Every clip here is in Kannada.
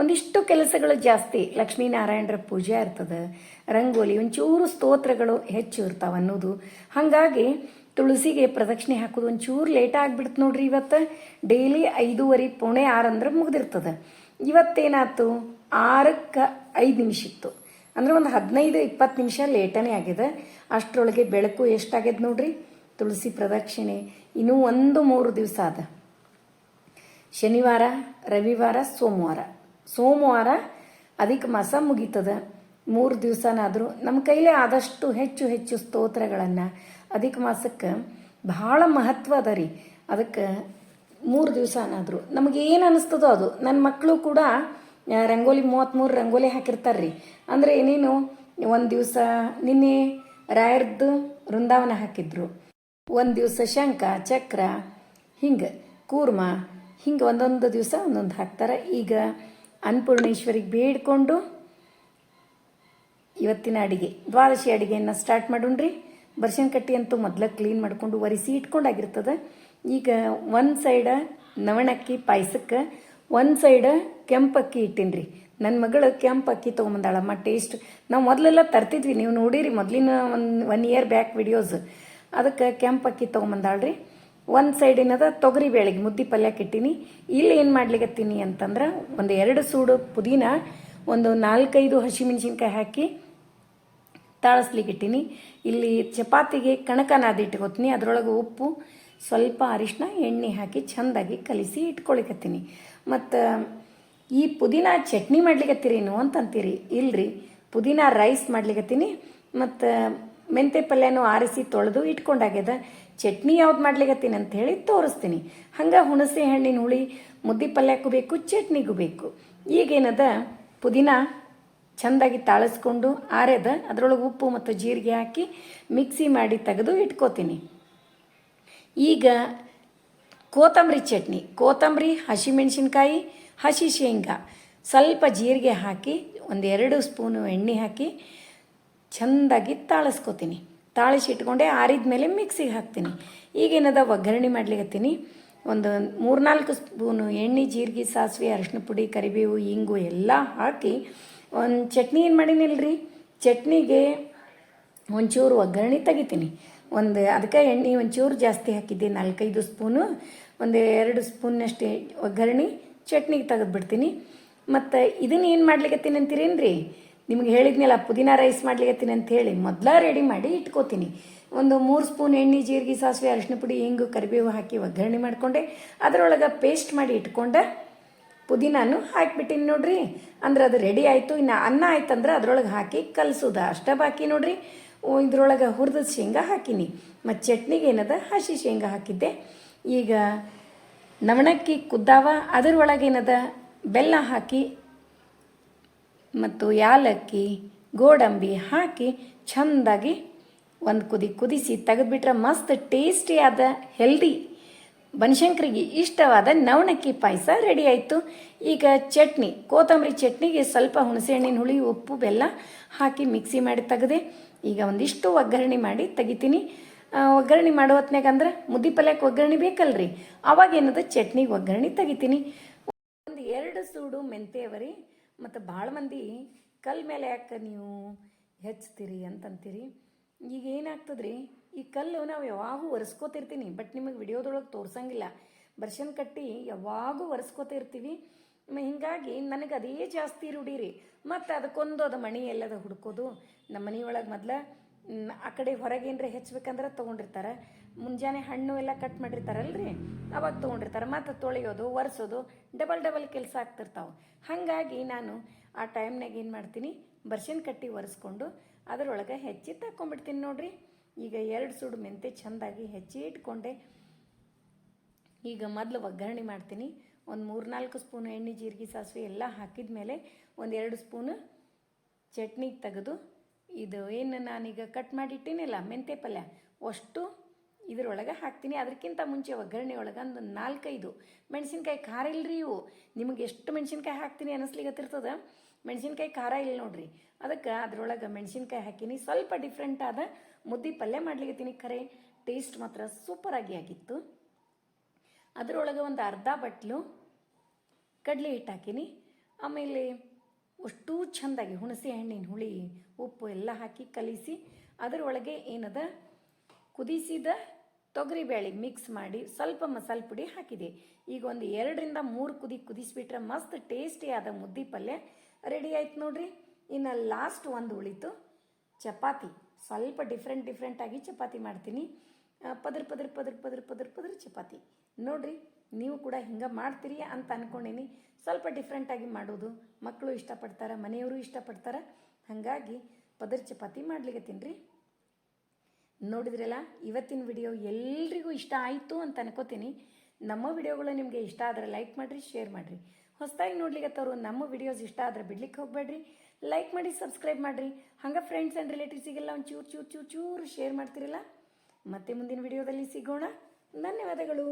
ಒಂದಿಷ್ಟು ಕೆಲಸಗಳು ಜಾಸ್ತಿ. ಲಕ್ಷ್ಮೀನಾರಾಯಣರ ಪೂಜೆ ಇರ್ತದೆ, ರಂಗೋಲಿ, ಒಂಚೂರು ಸ್ತೋತ್ರಗಳು ಹೆಚ್ಚು ಇರ್ತಾವೆ ಅನ್ನೋದು. ಹಾಗಾಗಿ ತುಳಸಿಗೆ ಪ್ರದಕ್ಷಿಣೆ ಹಾಕೋದು ಒಂಚೂರು ಲೇಟ್ ಆಗಿಬಿಡ್ತು ನೋಡ್ರಿ. ಇವತ್ತು ಡೈಲಿ 5:30 ಪೌಣೆ 6 ಅಂದ್ರೆ ಮುಗ್ದಿರ್ತದೆ. ಇವತ್ತೇನಾಯ್ತು, 6:05 ಇತ್ತು. ಅಂದ್ರೆ ಒಂದು 15-20 ನಿಮಿಷ ಲೇಟನೇ ಆಗಿದೆ. ಅಷ್ಟರೊಳಗೆ ಬೆಳಕು ಎಷ್ಟಾಗ್ಯದ ನೋಡ್ರಿ. ತುಳಸಿ ಪ್ರದಕ್ಷಿಣೆ ಇನ್ನೂ 3 ದಿವಸ ಅದ. ಶನಿವಾರ, ರವಿವಾರ, ಸೋಮವಾರ ಅಧಿಕ ಮಾಸ ಮುಗೀತದ. 3 ದಿವಸನಾದರೂ ನಮ್ಮ ಕೈಲೇ ಆದಷ್ಟು ಹೆಚ್ಚು ಸ್ತೋತ್ರಗಳನ್ನು ಅಧಿಕ ಮಾಸಕ್ಕೆ ಬಹಳ ಮಹತ್ವ ಅದ ರೀ. ಅದಕ್ಕೆ 3 ದಿವಸನಾದರೂ ನಮಗೆ ಏನು ಅನ್ನಿಸ್ತದೋ ಅದು. ನನ್ನ ಮಕ್ಕಳು ಕೂಡ ರಂಗೋಲಿ 33 ರಂಗೋಲಿ ಹಾಕಿರ್ತಾರೆ ರೀ. ಅಂದರೆ ಏನೇನು, ಒಂದು ದಿವಸ ನಿನ್ನೆ ರಾಯರ್ದು ವೃಂದಾವನ ಹಾಕಿದ್ರು, ಒಂದು ದಿವಸ ಶಂಖ ಚಕ್ರ, ಹಿಂಗೆ ಕೂರ್ಮ, ಹಿಂಗೆ ಒಂದೊಂದು ದಿವಸ ಒಂದೊಂದು ಹಾಕ್ತಾರೆ. ಈಗ ಅನ್ನಪೂರ್ಣೇಶ್ವರಿಗೆ ಬೇಡ್ಕೊಂಡು ಇವತ್ತಿನ ಅಡಿಗೆ, ದ್ವಾದಶಿ ಅಡಿಗೆಯನ್ನು ಸ್ಟಾರ್ಟ್ ಮಾಡೋಣ್ರಿ. ಬರ್ಶನ್ ಕಟ್ಟಿ ಅಂತೂ ಮೊದಲ ಕ್ಲೀನ್ ಮಾಡ್ಕೊಂಡು ಒರೆಸಿ ಇಟ್ಕೊಂಡಾಗಿರ್ತದೆ. ಈಗ ಒಂದು ಸೈಡ ನವಣಕ್ಕಿ ಪಾಯಸಕ್ಕೆ, ಒಂದು ಸೈಡ ಕೆಂಪಕ್ಕಿ ಇಟ್ಟೀನಿ ರೀ. ನನ್ನ ಮಗಳು ಕೆಂಪಕ್ಕಿ ತೊಗೊಂಬಂದಾಳಮ್ಮ. ಟೇಸ್ಟ್ ನಾವು ಮೊದಲೆಲ್ಲ ತರ್ತಿದ್ವಿ, ನೀವು ನೋಡಿರಿ ಮೊದಲಿನ ಒನ್ ಇಯರ್ ಬ್ಯಾಕ್ ವಿಡಿಯೋಸ್. ಅದಕ್ಕೆ ಕೆಂಪಕ್ಕಿ ತೊಗೊಂಬಂದಾಳ್ರಿ. ಒಂದು ಸೈಡ್ ಏನದ ತೊಗರಿ ಬೇಳೆಗೆ ಮುದ್ದೆ ಪಲ್ಯಕ್ಕೆ ಇಟ್ಟೀನಿ. ಇಲ್ಲಿ ಏನು ಮಾಡ್ಲಿಕತ್ತೀನಿ ಅಂತಂದ್ರೆ, ಒಂದು 2 ಸೂಡು ಪುದೀನ, ಒಂದು 4-5 ಹಸಿಮೆಣ್ಸಿನ್ಕಾಯಿ ಹಾಕಿ ತಾಳಿಸ್ಲಿಕ್ಕೆ ಇಟ್ಟೀನಿ. ಇಲ್ಲಿ ಚಪಾತಿಗೆ ಕಣಕ ನಾದಿಟ್ಕೋತೀನಿ. ಅದರೊಳಗೆ ಉಪ್ಪು, ಸ್ವಲ್ಪ ಅರಿಶಿನ, ಎಣ್ಣೆ ಹಾಕಿ ಚೆಂದಾಗಿ ಕಲಿಸಿ ಇಟ್ಕೊಳಿಕತ್ತೀನಿ. ಮತ್ತು ಈ ಪುದೀನ ಚಟ್ನಿ ಮಾಡ್ಲಿಕತ್ತೀರೇನು ಅಂತಂತೀರಿ. ಇಲ್ರಿ, ಪುದೀನ ರೈಸ್ ಮಾಡ್ಲಿಕತ್ತೀನಿ. ಮತ್ತು ಮೆಂತೆ ಪಲ್ಯನೂ ಆರಿಸಿ ತೊಳೆದು ಇಟ್ಕೊಂಡಾಗ್ಯದ. ಚಟ್ನಿ ಯಾವ್ದು ಮಾಡ್ಲಿಕತ್ತೀನಿ ಅಂತ ಹೇಳಿ ತೋರಿಸ್ತೀನಿ. ಹಂಗೆ ಹುಣಸೆ ಹಣ್ಣಿನ ಹುಳಿ ಮುದ್ದೆ ಪಲ್ಯಕ್ಕೂ ಬೇಕು, ಚಟ್ನಿಗೂ ಬೇಕು. ಈಗೇನದ ಪುದೀನ ಚೆಂದಾಗಿ ತಾಳಿಸ್ಕೊಂಡು ಆರ್ಯದ, ಅದರೊಳಗೆ ಉಪ್ಪು ಮತ್ತು ಜೀರಿಗೆ ಹಾಕಿ ಮಿಕ್ಸಿ ಮಾಡಿ ತೆಗೆದು ಇಟ್ಕೋತೀನಿ. ಈಗ ಕೊತ್ತಂಬರಿ ಚಟ್ನಿ, ಕೊತ್ತಂಬರಿ, ಹಸಿಮೆಣ್ಸಿನ್ಕಾಯಿ, ಹಸಿ ಶೇಂಗಾ, ಸ್ವಲ್ಪ ಜೀರಿಗೆ ಹಾಕಿ 1-2 ಸ್ಪೂನು ಎಣ್ಣೆ ಹಾಕಿ ಚೆಂದಾಗಿ ತಾಳಿಸ್ಕೋತೀನಿ. ತಾಳಿಸಿ ಇಟ್ಕೊಂಡೆ ಆರಿದ ಮೇಲೆ ಮಿಕ್ಸಿಗೆ ಹಾಕ್ತೀನಿ. ಈಗೇನದ ಒಗ್ಗರಣೆ ಮಾಡ್ಲಿಕತ್ತೀನಿ. ಒಂದು 3-4 ಸ್ಪೂನು ಎಣ್ಣೆ, ಜೀರಿಗೆ, ಸಾಸಿವೆ, ಅರಿಶಿನ ಪುಡಿ, ಕರಿಬೇವು, ಇಂಗು ಎಲ್ಲ ಹಾಕಿ ಒಂದು ಚಟ್ನಿ ಏನು ಮಾಡೀನಿಲ್ರಿ. ಚಟ್ನಿಗೆ ಒಂಚೂರು ಒಗ್ಗರಣೆ ತೆಗಿತೀನಿ. ಅದಕ್ಕೆ ಎಣ್ಣೆ ಒಂಚೂರು ಜಾಸ್ತಿ ಹಾಕಿದ್ದೆ, 4-5 ಸ್ಪೂನು. 1-2 ಸ್ಪೂನ್ನಷ್ಟೇ ಒಗ್ಗರಣೆ ಚಟ್ನಿಗೆ ತೆಗೆದುಬಿಡ್ತೀನಿ. ಮತ್ತು ಇದನ್ನು ಏನು ಮಾಡ್ಲಿಕತ್ತೀನಿ ಅಂತೀರೇನ್ರಿ, ನಿಮ್ಗೆ ಹೇಳಿದ್ನಲ್ಲ ಪುದೀನ ರೈಸ್ ಮಾಡ್ಲಿಕತ್ತೀನಿ ಅಂತ ಹೇಳಿ ಮೊದಲ ರೆಡಿ ಮಾಡಿ ಇಟ್ಕೋತೀನಿ. ಒಂದು 3 ಸ್ಪೂನ್ ಎಣ್ಣೆ, ಜೀರಿಗೆ, ಸಾಸಿವೆ, ಅರಿಶಿನ ಪುಡಿ, ಇಂಗು, ಕರಿಬೇವು ಹಾಕಿ ಒಗ್ಗರಣೆ ಮಾಡಿಕೊಂಡೆ. ಅದರೊಳಗೆ ಪೇಸ್ಟ್ ಮಾಡಿ ಇಟ್ಕೊಂಡೆ ಪುದೀನಾನು ಹಾಕಿಬಿಟ್ಟಿನಿ ನೋಡ್ರಿ. ಅಂದ್ರೆ ಅದು ರೆಡಿ ಆಯಿತು. ಇನ್ನು ಅನ್ನ ಆಯ್ತಂದ್ರೆ ಅದರೊಳಗೆ ಹಾಕಿ ಕಲಸೋದ ಅಷ್ಟೇ ಬಾಕಿ ನೋಡ್ರಿ. ಇದ್ರೊಳಗೆ ಹುರಿದ ಶೇಂಗಾ ಹಾಕಿನಿ. ಮತ್ತು ಚಟ್ನಿಗೆ ಏನದ ಹಸಿ ಶೇಂಗಾ ಹಾಕಿದ್ದೆ. ಈಗ ನವಣಕ್ಕಿ ಕುದ್ದಾವ, ಅದರೊಳಗೇನದ ಬೆಲ್ಲ ಹಾಕಿ ಮತ್ತು ಯಾಲಕ್ಕಿ, ಗೋಡಂಬಿ ಹಾಕಿ ಚೆಂದಾಗಿ ಒಂದು ಕುದಿಸಿ ತೆಗೆದುಬಿಟ್ರೆ ಮಸ್ತ್ ಟೇಸ್ಟಿಯಾದ ಹೆಲ್ದಿ ಬನಶಂಕರಿಗೆ ಇಷ್ಟವಾದ ನವಣಕ್ಕಿ ಪಾಯಸ ರೆಡಿ ಆಯಿತು. ಈಗ ಚಟ್ನಿ, ಕೊತ್ತಂಬರಿ ಚಟ್ನಿಗೆ ಸ್ವಲ್ಪ ಹುಣಸೆಹಣ್ಣಿನ ಹುಳಿ, ಉಪ್ಪು, ಬೆಲ್ಲ ಹಾಕಿ ಮಿಕ್ಸಿ ಮಾಡಿ ತೆಗೆದೆ. ಈಗ ಒಂದಿಷ್ಟು ಒಗ್ಗರಣೆ ಮಾಡಿ ತೆಗಿತೀನಿ. ಒಗ್ಗರಣೆ ಮಾಡೋ ಹೊತ್ನಾಗ ಅಂದ್ರೆ ಮುದ್ದೆ ಪಲ್ಯಕ್ಕೆ ಒಗ್ಗರಣೆ ಬೇಕಲ್ರಿ, ಅವಾಗೇನದ ಚಟ್ನಿಗೆ ಒಗ್ಗರಣೆ ತೆಗಿತೀನಿ. 1-2 ಸೂಡು ಮೆಂತೆ ಅವರಿ. ಮತ್ತು ಭಾಳ ಮಂದಿ ಕಲ್ ಮೇಲೆ ಯಾಕೆ ನೀವು ಹೆಚ್ಚುತ್ತೀರಿ ಅಂತಂತೀರಿ. ಈಗ ಏನಾಗ್ತದ್ರಿ, ಈ ಕಲ್ಲು ನಾವು ಯಾವಾಗೂ ಒರೆಸ್ಕೋತಿರ್ತೀನಿ, ಬಟ್ ನಿಮಗೆ ವಿಡಿಯೋದೊಳಗೆ ತೋರ್ಸಂಗಿಲ್ಲ. ಬರ್ಶನ್ ಕಟ್ಟಿ ಯಾವಾಗೂ ಒರೆಸ್ಕೋತಿರ್ತೀವಿ. ಹೀಗಾಗಿ ನನಗೆ ಅದೇ ಜಾಸ್ತಿ ರೂಢಿರಿ. ಮತ್ತು ಅದಕ್ಕೊಂದು ಅದು ಮಣಿ ಎಲ್ಲದ ಹುಡ್ಕೋದು. ನಮ್ಮ ಮನೆಯೊಳಗೆ ಮೊದಲ ಆ ಕಡೆ ಹೊರಗೇನ್ರೆ ಹೆಚ್ಚಬೇಕಂದ್ರೆ ತೊಗೊಂಡಿರ್ತಾರೆ. ಮುಂಜಾನೆ ಹಣ್ಣು ಎಲ್ಲ ಕಟ್ ಮಾಡಿರ್ತಾರಲ್ರಿ, ಅವಾಗ ತೊಗೊಂಡಿರ್ತಾರೆ. ಮತ್ತು ತೊಳೆಯೋದು, ಒರೆಸೋದು ಡಬಲ್ ಕೆಲಸ ಆಗ್ತಿರ್ತಾವೆ. ಹಾಗಾಗಿ ನಾನು ಆ ಟೈಮ್ನಾಗ ಏನು ಮಾಡ್ತೀನಿ, ಬರ್ಶನ್ ಕಟ್ಟಿ ಒರೆಸ್ಕೊಂಡು ಅದರೊಳಗೆ ಹೆಚ್ಚಿ ತಕ್ಕೊಂಬಿಡ್ತೀನಿ ನೋಡ್ರಿ. ಈಗ 2 ಸೂಡು ಮೆಂತೆ ಚೆಂದಾಗಿ ಹೆಚ್ಚಿ ಇಟ್ಕೊಂಡೆ. ಈಗ ಮೊದಲು ಒಗ್ಗರಣೆ ಮಾಡ್ತೀನಿ. ಒಂದು 3-4 ಸ್ಪೂನು ಎಣ್ಣೆ, ಜೀರಿಗೆ, ಸಾಸಿವೆ ಎಲ್ಲ ಹಾಕಿದ ಮೇಲೆ 1-2 ಸ್ಪೂನು ಚಟ್ನಿಗೆ ತೆಗೆದು ಇದು ಏನು ನಾನೀಗ ಕಟ್ ಮಾಡಿಟ್ಟಿನಿಲ್ಲ ಮೆಂತೆ ಪಲ್ಯ ಅಷ್ಟು ಇದರೊಳಗೆ ಹಾಕ್ತೀನಿ. ಅದಕ್ಕಿಂತ ಮುಂಚೆ ಒಗ್ಗರಣೆ ಒಳಗೆ ಒಂದು 4-5 ಮೆಣಸಿನ್ಕಾಯಿ. ಖಾರ ಇಲ್ಲರಿ ಇವು. ನಿಮಗೆ ಎಷ್ಟು ಮೆಣಸಿನ್ಕಾಯಿ ಹಾಕ್ತೀನಿ ಅನ್ನಿಸ್ಲಿಕ್ಕತ್ತಿರ್ತದೆ, ಮೆಣಸಿನ್ಕಾಯಿ ಖಾರ ಇಲ್ಲ ನೋಡ್ರಿ. ಅದಕ್ಕೆ ಅದರೊಳಗೆ ಮೆಣಸಿನ್ಕಾಯಿ ಹಾಕಿನಿ. ಸ್ವಲ್ಪ ಡಿಫ್ರೆಂಟ್ ಆದ ಮುದ್ದೆ ಪಲ್ಯ ಮಾಡ್ಲಿಕ್ಕತ್ತೀನಿ. ಖರೆ ಟೇಸ್ಟ್ ಮಾತ್ರ ಸೂಪರಾಗಿ ಆಗಿತ್ತು. ಅದರೊಳಗೆ ಒಂದು ಅರ್ಧ ಬಟ್ಲು ಕಡಲೆ ಹಿಟ್ಟು ಹಾಕಿನಿ. ಆಮೇಲೆ ಅಷ್ಟೂ ಚೆಂದಾಗಿ ಹುಣಸೆ ಹಣ್ಣಿನ ಹುಳಿ ಉಪ್ಪು ಎಲ್ಲ ಹಾಕಿ ಕಲಿಸಿ ಅದರೊಳಗೆ ಏನದ ಕುದಿಸಿದ ತೊಗರಿಬೇಳೆ ಮಿಕ್ಸ್ ಮಾಡಿ ಸ್ವಲ್ಪ ಮಸಾಲೆ ಪುಡಿ ಹಾಕಿದೆ. ಈಗ ಒಂದು 2-3 ಕುದಿಸಿಬಿಟ್ರೆ ಮಸ್ತ್ ಟೇಸ್ಟಿಯಾದ ಮುದ್ದೆ ಪಲ್ಯ ರೆಡಿ ಆಯ್ತು ನೋಡ್ರಿ. ಇನ್ನು ಲಾಸ್ಟ್ ಒಂದು ಉಳಿತು ಚಪಾತಿ. ಸ್ವಲ್ಪ ಡಿಫ್ರೆಂಟಾಗಿ ಚಪಾತಿ ಮಾಡ್ತೀನಿ. ಪದರ್ ಚಪಾತಿ ನೋಡ್ರಿ. ನೀವು ಕೂಡ ಹಿಂಗೆ ಮಾಡ್ತೀರಿ ಅಂತ ಅಂದ್ಕೊಂಡೀನಿ. ಸ್ವಲ್ಪ ಡಿಫ್ರೆಂಟಾಗಿ ಮಾಡೋದು ಮಕ್ಕಳು ಇಷ್ಟಪಡ್ತಾರೆ, ಮನೆಯವರು ಇಷ್ಟಪಡ್ತಾರೆ. ಹಾಗಾಗಿ ಪದರ್ ಚಪಾತಿ ಮಾಡ್ಲಿಕ್ಕತ್ತೀನಿ ರೀ. ನೋಡಿದ್ರಲ್ಲ, ಇವತ್ತಿನ ವಿಡಿಯೋ ಎಲ್ರಿಗೂ ಇಷ್ಟ ಆಯಿತು ಅಂತ ಅನ್ಕೋತೀನಿ. ನಮ್ಮ ವಿಡಿಯೋಗಳು ನಿಮಗೆ ಇಷ್ಟ ಆದರೆ ಲೈಕ್ ಮಾಡಿರಿ, ಶೇರ್ ಮಾಡಿರಿ. ಹೊಸದಾಗಿ ನೋಡ್ಲಿಕ್ಕತ್ತವರು ನಮ್ಮ ವಿಡಿಯೋಸ್ ಇಷ್ಟ ಆದರೆ ಬಿಡ್ಲಿಕ್ಕೆ ಹೋಗಬೇಡ್ರಿ. ಲೈಕ್ ಮಾಡಿ, ಸಬ್ಸ್ಕ್ರೈಬ್ ಮಾಡಿರಿ. ಹಂಗೆ ಫ್ರೆಂಡ್ಸ್ ಆ್ಯಂಡ್ ರಿಲೇಟಿವ್ಸಿಗೆಲ್ಲ ಒಂದು ಚೂರು ಶೇರ್ ಮಾಡ್ತಿರಲ್ಲ. ಮತ್ತೆ ಮುಂದಿನ ವಿಡಿಯೋದಲ್ಲಿ ಸಿಗೋಣ. ಧನ್ಯವಾದಗಳು.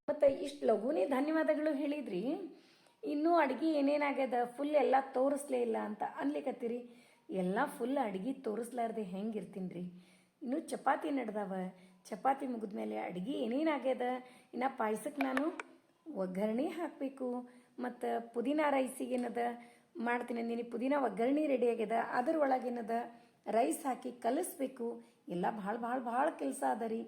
ಮತ್ತು ಇಷ್ಟು ಲಘುನೇ ಧನ್ಯವಾದಗಳು ಹೇಳಿದ್ರಿ. ಇನ್ನೂ ಅಡುಗೆ ಏನೇನಾಗ್ಯದ ಫುಲ್ ಎಲ್ಲ ತೋರಿಸ್ಲೇ ಇಲ್ಲ ಅಂತ ಅನ್ಲಿಕ್ಕತ್ತೀರಿ. ಎಲ್ಲ ಫುಲ್ ಅಡುಗೆ ತೋರಿಸ್ಲಾರ್ದೆ ಹೆಂಗಿರ್ತೀನಿ ರೀ. ಇನ್ನೂ ಚಪಾತಿ ನಡೆದಾವ. ಚಪಾತಿ ಮುಗಿದ್ಮೇಲೆ ಅಡುಗೆ ಏನೇನಾಗ್ಯದ. ಇನ್ನು ಪಾಯಸಕ್ಕೆ ನಾನು ಒಗ್ಗರಣೆ ಹಾಕಬೇಕು. ಮತ್ತು ಪುದೀನ ರೈಸಿಗೆ ಏನದ ಮಾಡ್ತೀನಿ ಅಂದಿನಿ. ಪುದೀನ ಒಗ್ಗರಣೆ ರೆಡಿ ಆಗ್ಯದ. ಅದರೊಳಗೇನದ ರೈಸ್ ಹಾಕಿ ಕಲಿಸ್ಬೇಕು. ಎಲ್ಲ ಭಾಳ ಕೆಲಸ ಅದ ರೀ.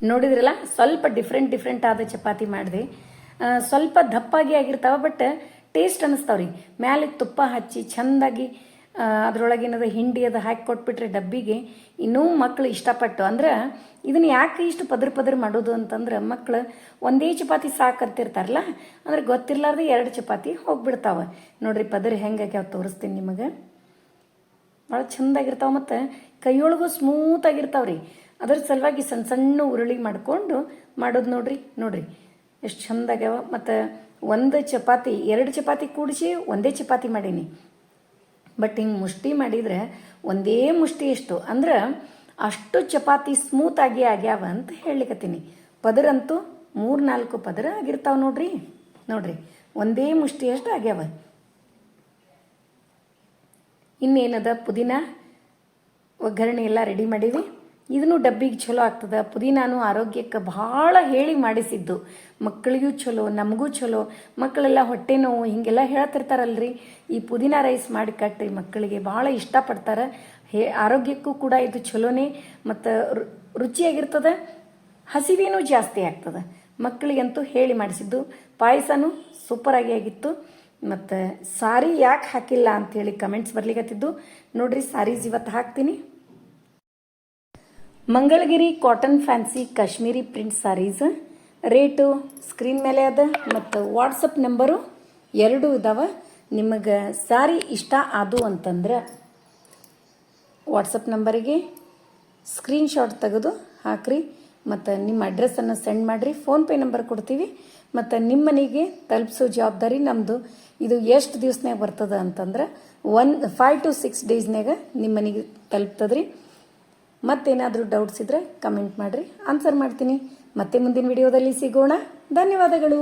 ನೋಡಿದ್ರಲ್ಲ, ಸ್ವಲ್ಪ ಡಿಫ್ರೆಂಟ್ ಆದ ಚಪಾತಿ ಮಾಡಿದೆ. ಸ್ವಲ್ಪ ದಪ್ಪಾಗಿ ಆಗಿರ್ತಾವ, ಬಟ್ ಟೇಸ್ಟ್ ಅನ್ನಿಸ್ತಾವ್ರಿ. ಮ್ಯಾಲೆ ತುಪ್ಪ ಹಚ್ಚಿ ಚೆಂದಾಗಿ ಅದರೊಳಗೇನದ ಹಿಂಡಿ ಅದು ಹಾಕಿ ಕೊಟ್ಬಿಟ್ರೆ ಡಬ್ಬಿಗೆ ಇನ್ನೂ ಮಕ್ಕಳು ಇಷ್ಟಪಟ್ಟು. ಅಂದ್ರೆ ಇದನ್ನು ಯಾಕೆ ಇಷ್ಟು ಪದ್ರ ಮಾಡೋದು ಅಂತಂದ್ರೆ, ಮಕ್ಕಳು ಒಂದೇ ಚಪಾತಿ ಸಾಕಂತಿರ್ತಾರಲ್ಲ, ಅಂದ್ರೆ ಗೊತ್ತಿರ್ಲಾರ್ದೆ 2 ಚಪಾತಿ ಹೋಗ್ಬಿಡ್ತಾವೆ. ನೋಡ್ರಿ ಪದರ್ ಹೆಂಗಾಗ್ಯಾವ ತೋರಿಸ್ತೀನಿ ನಿಮಗೆ. ಭಾಳ ಚೆಂದಾಗಿರ್ತಾವೆ ಮತ್ತು ಕೈಯೊಳಗೂ ಸ್ಮೂತಾಗಿರ್ತಾವ್ರಿ. ಅದ್ರ ಸಲುವಾಗಿ ಸಣ್ಣ ಉರುಳಿ ಮಾಡಿಕೊಂಡು ಮಾಡೋದು. ನೋಡ್ರಿ ಎಷ್ಟು ಚೆಂದಾಗ್ಯಾವ. ಮತ್ತು 2 ಚಪಾತಿ ಕೂಡಿಸಿ ಒಂದೇ ಚಪಾತಿ ಮಾಡೀನಿ. ಬಟ್ ಹಿಂಗೆ ಮುಷ್ಟಿ ಮಾಡಿದರೆ ಒಂದೇ ಮುಷ್ಟಿ ಎಷ್ಟು ಅಂದ್ರೆ ಅಷ್ಟು ಚಪಾತಿ ಸ್ಮೂತಾಗಿ ಆಗ್ಯಾವ ಅಂತ ಹೇಳಲಿಕ್ಕತ್ತೀನಿ. ಪದರಂತೂ 3-4 ಪದರ ಆಗಿರ್ತಾವೆ ನೋಡ್ರಿ ಒಂದೇ ಮುಷ್ಟಿಯಷ್ಟು ಆಗ್ಯಾವ. ಇನ್ನೇನದ ಪುದೀನ ಒಗ್ಗರಣೆ ಎಲ್ಲ ರೆಡಿ ಮಾಡೀವಿ. ಇದನ್ನು ಡಬ್ಬಿಗೆ ಚಲೋ ಆಗ್ತದೆ. ಪುದೀನಾನು ಆರೋಗ್ಯಕ್ಕೆ ಭಾಳ ಹೇಳಿ ಮಾಡಿಸಿದ್ದು. ಮಕ್ಕಳಿಗೂ ಚಲೋ, ನಮಗೂ ಚಲೋ. ಮಕ್ಕಳೆಲ್ಲ ಹೊಟ್ಟೆ ನೋವು ಹೀಗೆಲ್ಲ ಹೇಳ್ತಿರ್ತಾರಲ್ರಿ, ಈ ಪುದೀನ ರೈಸ್ ಮಾಡಿ ಕಟ್ರಿ, ಮಕ್ಕಳಿಗೆ ಭಾಳ ಇಷ್ಟಪಡ್ತಾರೆ. ಆರೋಗ್ಯಕ್ಕೂ ಕೂಡ ಇದು ಚಲೋನೇ ಮತ್ತು ರುಚಿಯಾಗಿರ್ತದೆ. ಹಸಿವೇನೂ ಜಾಸ್ತಿ ಆಗ್ತದೆ. ಮಕ್ಕಳಿಗಂತೂ ಹೇಳಿ ಮಾಡಿಸಿದ್ದು. ಪಾಯಸನೂ ಸೂಪರಾಗಿ ಆಗಿತ್ತು. ಮತ್ತು ಸಾರಿ ಯಾಕೆ ಹಾಕಿಲ್ಲ ಅಂಥೇಳಿ ಕಮೆಂಟ್ಸ್ ಬರ್ಲಿಕ್ಕತ್ತಿದ್ದು. ನೋಡ್ರಿ, ಸಾರೀಸ್ ಇವತ್ತು ಹಾಕ್ತೀನಿ. Mangalagiri cotton fancy Kashmiri print saris. Rate screen ಮೇಲೆ ಅದ ಮತ್ತು ವಾಟ್ಸಪ್ ನಂಬರು 2 ಇದಾವೆ. ನಿಮಗೆ ಸಾರಿ ಇಷ್ಟ ಆದು ಅಂತಂದ್ರೆ ವಾಟ್ಸಪ್ ನಂಬರಿಗೆ ಸ್ಕ್ರೀನ್ಶಾಟ್ ತೆಗೆದು ಹಾಕ್ರಿ ಮತ್ತು ನಿಮ್ಮ ಅಡ್ರೆಸ್ಸನ್ನು ಸೆಂಡ್ ಮಾಡಿರಿ. ಫೋನ್ಪೇ ನಂಬರ್ ಕೊಡ್ತೀವಿ ಮತ್ತು ನಿಮ್ಮ ಮನೆಗೆ ತಲುಪಿಸೋ ಜವಾಬ್ದಾರಿ ನಮ್ಮದು. ಇದು ಎಷ್ಟು ದಿವ್ಸನಾಗ ಬರ್ತದೆ ಅಂತಂದ್ರೆ 5 to 6 ಡೇಸ್ನಾಗ ನಿಮ್ಮ ಮನೆಗೆ ತಲುಪ್ತದ್ರಿ. ಮತ್ತೇನಾದರೂ ಡೌಟ್ಸ್ ಇದ್ದರೆ ಕಮೆಂಟ್ ಮಾಡಿರಿ, ಆನ್ಸರ್ ಮಾಡ್ತೀನಿ. ಮತ್ತೆ ಮುಂದಿನ ವಿಡಿಯೋದಲ್ಲಿ ಸಿಗೋಣ. ಧನ್ಯವಾದಗಳು.